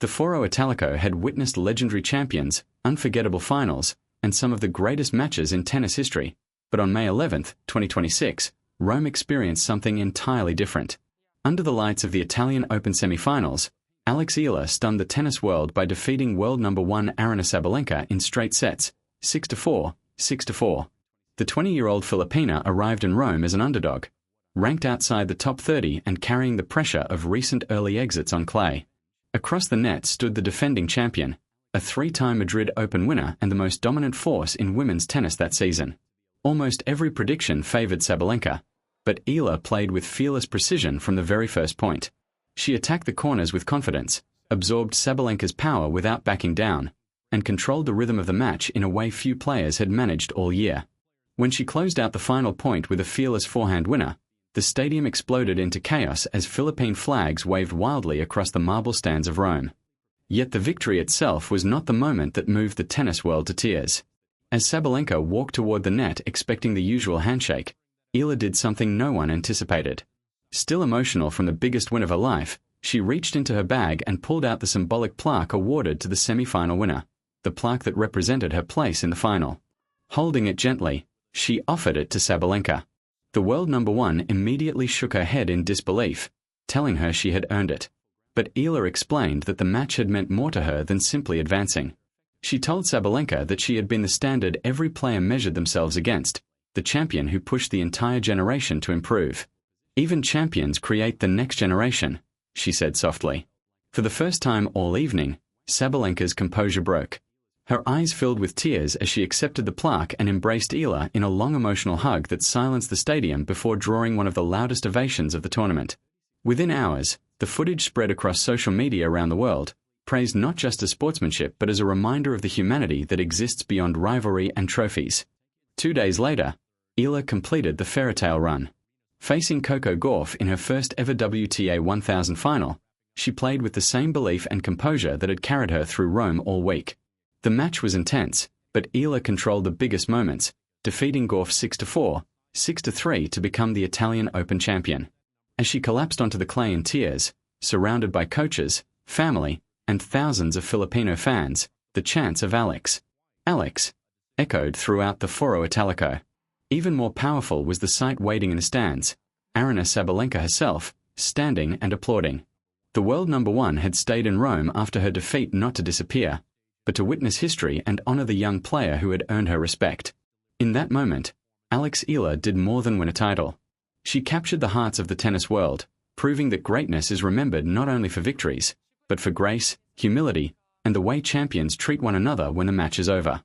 The Foro Italico had witnessed legendary champions, unforgettable finals, and some of the greatest matches in tennis history, but on May 11, 2026, Rome experienced something entirely different. Under the lights of the Italian Open semi-finals, Alex Eala stunned the tennis world by defeating world number 1 Aryna Sabalenka in straight sets, 6-4, 6-4. The 20-year-old Filipina arrived in Rome as an underdog, ranked outside the top 30 and carrying the pressure of recent early exits on clay. Across the net stood the defending champion, a 3-time Madrid Open winner and the most dominant force in women's tennis that season. Almost every prediction favored Sabalenka, but Eala played with fearless precision from the very first point. She attacked the corners with confidence, absorbed Sabalenka's power without backing down, and controlled the rhythm of the match in a way few players had managed all year. When she closed out the final point with a fearless forehand winner, the stadium exploded into chaos as Philippine flags waved wildly across the marble stands of Rome. Yet the victory itself was not the moment that moved the tennis world to tears. As Sabalenka walked toward the net expecting the usual handshake, Eala did something no one anticipated. Still emotional from the biggest win of her life, she reached into her bag and pulled out the symbolic plaque awarded to the semi-final winner, the plaque that represented her place in the final. Holding it gently, she offered it to Sabalenka. The world number 1 immediately shook her head in disbelief, telling her she had earned it. But Eala explained that the match had meant more to her than simply advancing. She told Sabalenka that she had been the standard every player measured themselves against, the champion who pushed the entire generation to improve. Even champions create the next generation, she said softly. For the first time all evening, Sabalenka's composure broke. Her eyes filled with tears as she accepted the plaque and embraced Eala in a long emotional hug that silenced the stadium before drawing one of the loudest ovations of the tournament. Within hours, the footage spread across social media around the world, praised not just as sportsmanship but as a reminder of the humanity that exists beyond rivalry and trophies. 2 days later, Eala completed the fairytale run. Facing Coco Gauff in her first ever WTA 1000 final, she played with the same belief and composure that had carried her through Rome all week. The match was intense, but Eala controlled the biggest moments, defeating Gauff 6-4, 6-3 to become the Italian Open champion. As she collapsed onto the clay in tears, surrounded by coaches, family, and thousands of Filipino fans, the chants of Alex, Alex, echoed throughout the Foro Italico. Even more powerful was the sight waiting in the stands, Aryna Sabalenka herself, standing and applauding. The world number 1 had stayed in Rome after her defeat not to disappear, but to witness history and honor the young player who had earned her respect. In that moment, Alex Eala did more than win a title. She captured the hearts of the tennis world, proving that greatness is remembered not only for victories, but for grace, humility, and the way champions treat one another when the match is over.